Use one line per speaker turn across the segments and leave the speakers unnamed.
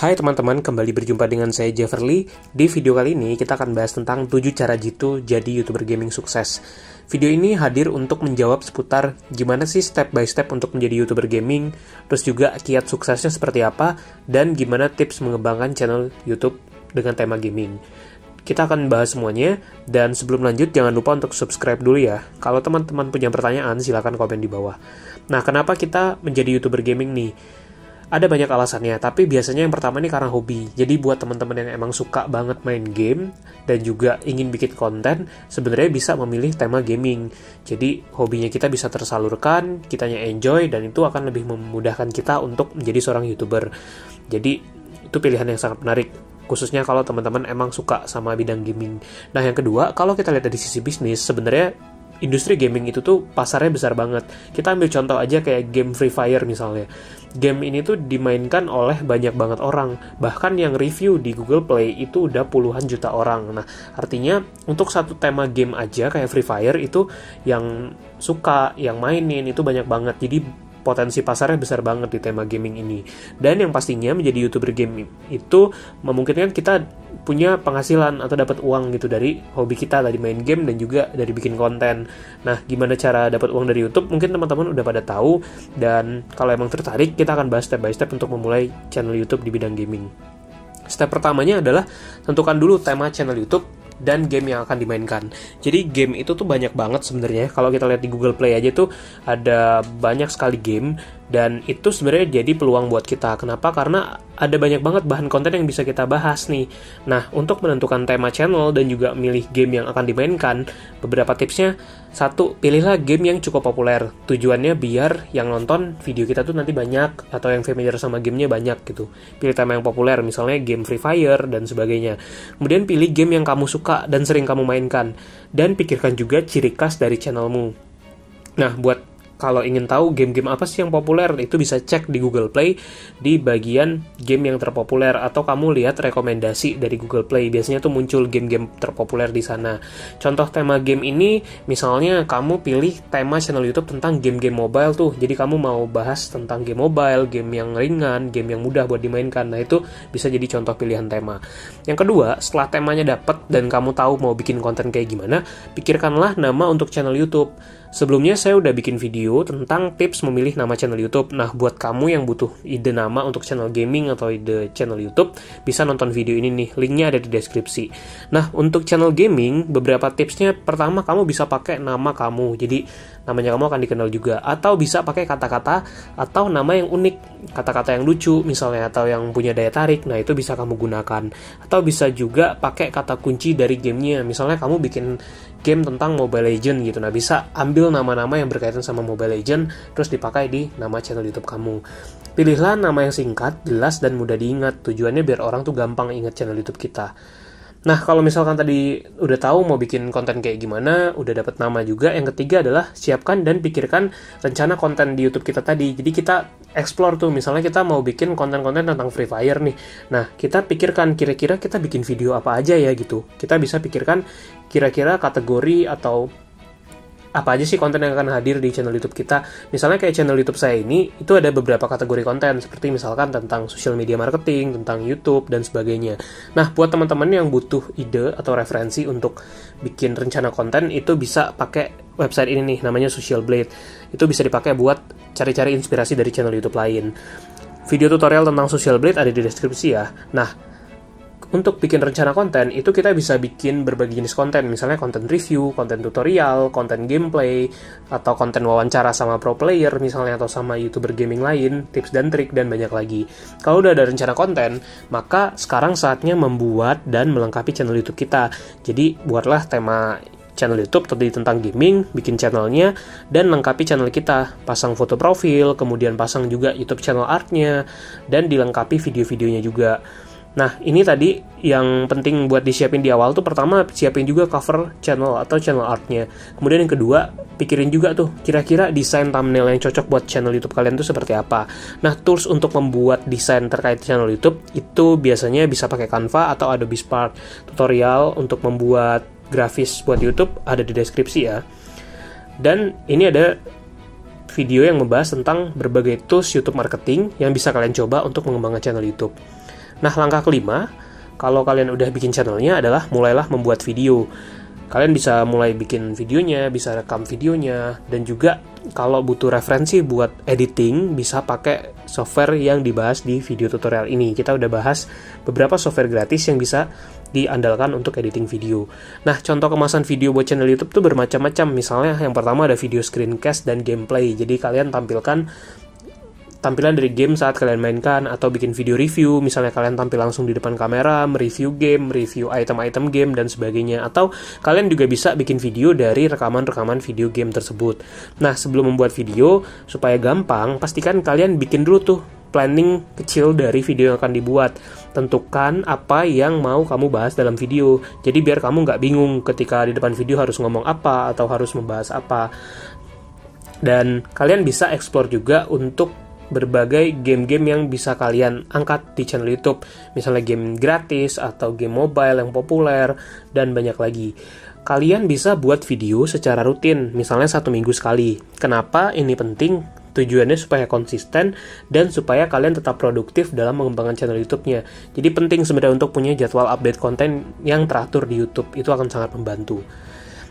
Hai teman-teman, kembali berjumpa dengan saya Jefferly. Di video kali ini kita akan bahas tentang 7 cara jitu jadi YouTuber gaming sukses. Video ini hadir untuk menjawab seputar gimana sih step by step untuk menjadi YouTuber gaming, terus juga kiat suksesnya seperti apa, dan gimana tips mengembangkan channel YouTube dengan tema gaming. Kita akan bahas semuanya, dan sebelum lanjut jangan lupa untuk subscribe dulu ya. Kalau teman-teman punya pertanyaan silahkan komen di bawah. Nah, kenapa kita menjadi YouTuber gaming nih? Ada banyak alasannya, tapi biasanya yang pertama ini karena hobi. Jadi buat teman-teman yang emang suka banget main game dan juga ingin bikin konten, sebenarnya bisa memilih tema gaming. Jadi hobinya kita bisa tersalurkan, kitanya enjoy, dan itu akan lebih memudahkan kita untuk menjadi seorang YouTuber. Jadi itu pilihan yang sangat menarik, khususnya kalau teman-teman emang suka sama bidang gaming. Nah, yang kedua, kalau kita lihat dari sisi bisnis, sebenarnya industri gaming itu tuh pasarnya besar banget. Kita ambil contoh aja kayak game Free Fire misalnya. Game ini tuh dimainkan oleh banyak banget orang. Bahkan yang review di Google Play itu udah puluhan juta orang. Nah, artinya untuk satu tema game aja kayak Free Fire itu yang suka, yang mainin itu banyak banget. Jadi potensi pasarnya besar banget di tema gaming ini. Dan yang pastinya menjadi YouTuber game itu memungkinkan kita punya penghasilan atau dapat uang gitu dari hobi kita tadi main game dan juga dari bikin konten. Nah, gimana cara dapat uang dari YouTube? Mungkin teman-teman udah pada tahu, dan kalau emang tertarik kita akan bahas step by step untuk memulai channel YouTube di bidang gaming. Step pertamanya adalah tentukan dulu tema channel YouTube dan game yang akan dimainkan. Jadi game itu tuh banyak banget sebenarnya. Kalau kita lihat di Google Play aja tuh ada banyak sekali game, dan itu sebenarnya jadi peluang buat kita. Kenapa? Karena ada banyak banget bahan konten yang bisa kita bahas nih. Nah, untuk menentukan tema channel dan juga milih game yang akan dimainkan, beberapa tipsnya. 1, pilihlah game yang cukup populer. Tujuannya biar yang nonton video kita tuh nanti banyak, atau yang familiar sama gamenya banyak gitu. Pilih tema yang populer, misalnya game Free Fire dan sebagainya. Kemudian pilih game yang kamu suka dan sering kamu mainkan. Dan pikirkan juga ciri khas dari channelmu. Nah, buat kalau ingin tahu game-game apa sih yang populer, itu bisa cek di Google Play di bagian game yang terpopuler, atau kamu lihat rekomendasi dari Google Play. Biasanya tuh muncul game-game terpopuler di sana. Contoh tema game ini, misalnya kamu pilih tema channel YouTube tentang game-game mobile tuh. Jadi kamu mau bahas tentang game mobile, game yang ringan, game yang mudah buat dimainkan. Nah, itu bisa jadi contoh pilihan tema. Yang kedua, setelah temanya dapet dan kamu tahu mau bikin konten kayak gimana, pikirkanlah nama untuk channel YouTube. Sebelumnya saya udah bikin video tentang tips memilih nama channel YouTube. Nah, buat kamu yang butuh ide nama untuk channel gaming atau ide channel YouTube, bisa nonton video ini nih, linknya ada di deskripsi. Nah, untuk channel gaming, beberapa tipsnya. Pertama, kamu bisa pakai nama kamu, jadi namanya kamu akan dikenal juga. Atau bisa pakai kata-kata atau nama yang unik, kata-kata yang lucu misalnya, atau yang punya daya tarik. Nah, itu bisa kamu gunakan. Atau bisa juga pakai kata kunci dari gamenya. Misalnya kamu bikin game tentang Mobile Legends gitu. Nah, bisa ambil nama-nama yang berkaitan sama Mobile Legends, terus dipakai di nama channel YouTube kamu. Pilihlah nama yang singkat, jelas, dan mudah diingat. Tujuannya biar orang tuh gampang ingat channel YouTube kita. Nah, kalau misalkan tadi udah tahu mau bikin konten kayak gimana, udah dapat nama juga, yang ketiga adalah siapkan dan pikirkan rencana konten di YouTube kita tadi. Jadi kita explore tuh, misalnya kita mau bikin konten-konten tentang Free Fire nih. Nah, kita pikirkan kira-kira kita bikin video apa aja ya gitu. Kita bisa pikirkan kira-kira kategori atau apa aja sih konten yang akan hadir di channel YouTube kita. Misalnya kayak channel YouTube saya ini, itu ada beberapa kategori konten, seperti misalkan tentang social media marketing, tentang YouTube, dan sebagainya. Nah, buat teman-teman yang butuh ide atau referensi untuk bikin rencana konten, itu bisa pakai website ini nih, namanya Social Blade. Itu bisa dipakai buat cari-cari inspirasi dari channel YouTube lain. Video tutorial tentang Social Blade ada di deskripsi ya. Nah, untuk bikin rencana konten, itu kita bisa bikin berbagai jenis konten, misalnya konten review, konten tutorial, konten gameplay, atau konten wawancara sama pro player misalnya, atau sama YouTuber gaming lain, tips dan trik, dan banyak lagi. Kalau udah ada rencana konten, maka sekarang saatnya membuat dan melengkapi channel YouTube kita. Jadi, buatlah tema channel YouTube tentang gaming, bikin channelnya, dan lengkapi channel kita. Pasang foto profil, kemudian pasang juga YouTube channel artnya, dan dilengkapi video-videonya juga. Nah, ini tadi yang penting buat disiapin di awal tuh. Pertama, siapin juga cover channel atau channel artnya. Kemudian yang kedua, pikirin juga tuh kira-kira desain thumbnail yang cocok buat channel YouTube kalian tuh seperti apa. Nah, tools untuk membuat desain terkait channel YouTube itu biasanya bisa pakai Canva atau Adobe Spark. Tutorial untuk membuat grafis buat YouTube ada di deskripsi ya. Dan ini ada video yang membahas tentang berbagai tools YouTube marketing yang bisa kalian coba untuk mengembangkan channel YouTube. Nah, langkah kelima, kalau kalian udah bikin channelnya adalah mulailah membuat video. Kalian bisa mulai bikin videonya, bisa rekam videonya, dan juga kalau butuh referensi buat editing, bisa pakai software yang dibahas di video tutorial ini. Kita udah bahas beberapa software gratis yang bisa diandalkan untuk editing video. Nah, contoh kemasan video buat channel YouTube tuh bermacam-macam. Misalnya yang pertama ada video screencast dan gameplay. Jadi kalian tampilkan tampilan dari game saat kalian mainkan, atau bikin video review, misalnya kalian tampil langsung di depan kamera, mereview game, review item-item game, dan sebagainya. Atau kalian juga bisa bikin video dari rekaman-rekaman video game tersebut. Nah, sebelum membuat video, supaya gampang, pastikan kalian bikin dulu tuh planning kecil dari video yang akan dibuat. Tentukan apa yang mau kamu bahas dalam video. Jadi biar kamu nggak bingung ketika di depan video harus ngomong apa atau harus membahas apa. Dan kalian bisa explore juga untuk berbagai game-game yang bisa kalian angkat di channel YouTube. Misalnya game gratis atau game mobile yang populer, dan banyak lagi. Kalian bisa buat video secara rutin, misalnya 1 minggu sekali. Kenapa ini penting? Tujuannya supaya konsisten dan supaya kalian tetap produktif dalam mengembangkan channel YouTube-nya. Jadi penting sebenarnya untuk punya jadwal update konten yang teratur di YouTube. Itu akan sangat membantu.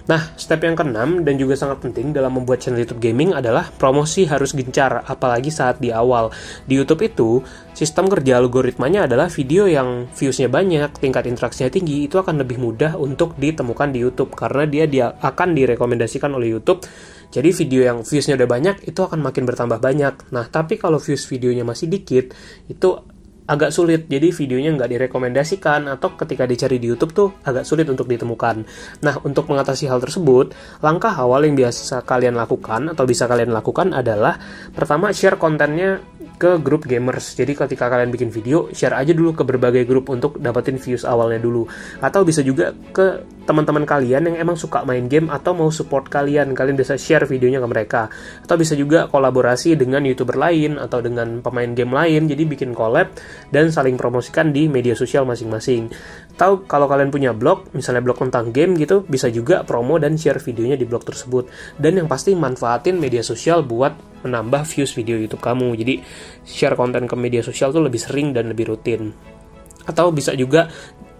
Nah, step yang keenam dan juga sangat penting dalam membuat channel YouTube gaming adalah promosi harus gencar, apalagi saat di awal. Di YouTube itu, sistem kerja algoritmanya adalah video yang views-nya banyak, tingkat interaksinya tinggi, itu akan lebih mudah untuk ditemukan di YouTube karena dia akan direkomendasikan oleh YouTube. Jadi video yang views-nya udah banyak, itu akan makin bertambah banyak. Nah, tapi kalau views videonya masih dikit, itu agak sulit, jadi videonya nggak direkomendasikan atau ketika dicari di YouTube tuh agak sulit untuk ditemukan. Nah, untuk mengatasi hal tersebut, langkah awal yang biasa kalian lakukan atau bisa kalian lakukan adalah pertama, share kontennya ke grup gamers. Jadi ketika kalian bikin video, share aja dulu ke berbagai grup untuk dapetin views awalnya dulu. Atau bisa juga ke teman-teman kalian yang emang suka main game atau mau support kalian bisa share videonya ke mereka. Atau bisa juga kolaborasi dengan YouTuber lain atau dengan pemain game lain, jadi bikin collab dan saling promosikan di media sosial masing-masing. Atau kalau kalian punya blog, misalnya blog tentang game gitu, bisa juga promo dan share videonya di blog tersebut. Dan yang pasti manfaatin media sosial buat menambah views video YouTube kamu. Jadi share konten ke media sosial tuh lebih sering dan lebih rutin. Atau bisa juga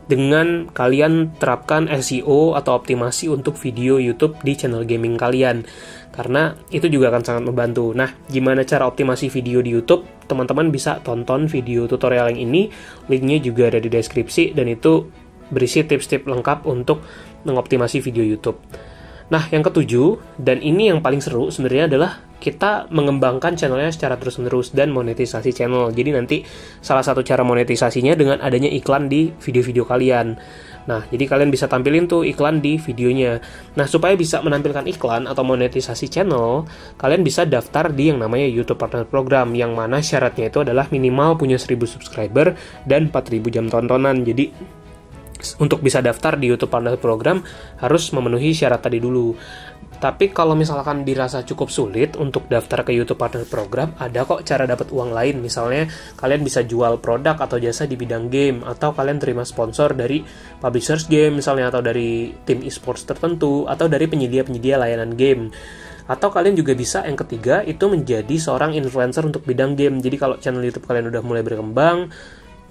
dengan kalian terapkan SEO atau optimasi untuk video YouTube di channel gaming kalian, karena itu juga akan sangat membantu. Nah, gimana cara optimasi video di YouTube? Teman-teman bisa tonton video tutorial yang ini, linknya juga ada di deskripsi, dan itu berisi tips-tips lengkap untuk mengoptimasi video YouTube. Nah, yang ketujuh, dan ini yang paling seru sebenarnya adalah kita mengembangkan channelnya secara terus-menerus dan monetisasi channel. Jadi nanti salah satu cara monetisasinya dengan adanya iklan di video-video kalian. Nah, jadi kalian bisa tampilin tuh iklan di videonya. Nah, supaya bisa menampilkan iklan atau monetisasi channel, kalian bisa daftar di yang namanya YouTube Partner Program, yang mana syaratnya itu adalah minimal punya 1000 subscriber dan 4000 jam tontonan. Jadi untuk bisa daftar di YouTube Partner Program harus memenuhi syarat tadi dulu. Tapi kalau misalkan dirasa cukup sulit untuk daftar ke YouTube Partner Program, ada kok cara dapat uang lain. Misalnya kalian bisa jual produk atau jasa di bidang game, atau kalian terima sponsor dari publishers game misalnya, atau dari tim e-sports tertentu, atau dari penyedia-penyedia layanan game. Atau kalian juga bisa, yang ketiga, itu menjadi seorang influencer untuk bidang game. Jadi kalau channel YouTube kalian udah mulai berkembang,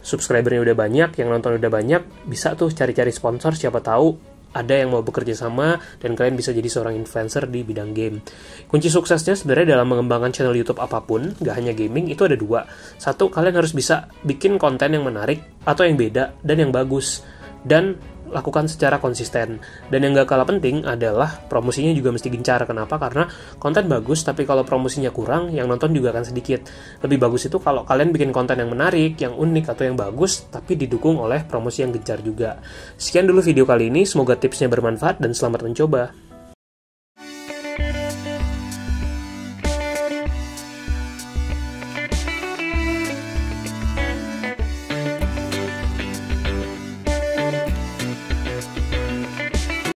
subscribernya udah banyak, yang nonton udah banyak, bisa tuh cari-cari sponsor, siapa tahu ada yang mau bekerja sama dan kalian bisa jadi seorang influencer di bidang game. Kunci suksesnya sebenarnya dalam mengembangkan channel YouTube apapun, gak hanya gaming, itu ada dua. Satu, kalian harus bisa bikin konten yang menarik atau yang beda dan yang bagus, dan lakukan secara konsisten. Dan yang gak kalah penting adalah promosinya juga mesti gencar. Kenapa? Karena konten bagus, tapi kalau promosinya kurang, yang nonton juga akan sedikit. Lebih bagus itu kalau kalian bikin konten yang menarik, yang unik, atau yang bagus, tapi didukung oleh promosi yang gencar juga. Sekian dulu video kali ini, semoga tipsnya bermanfaat dan selamat mencoba.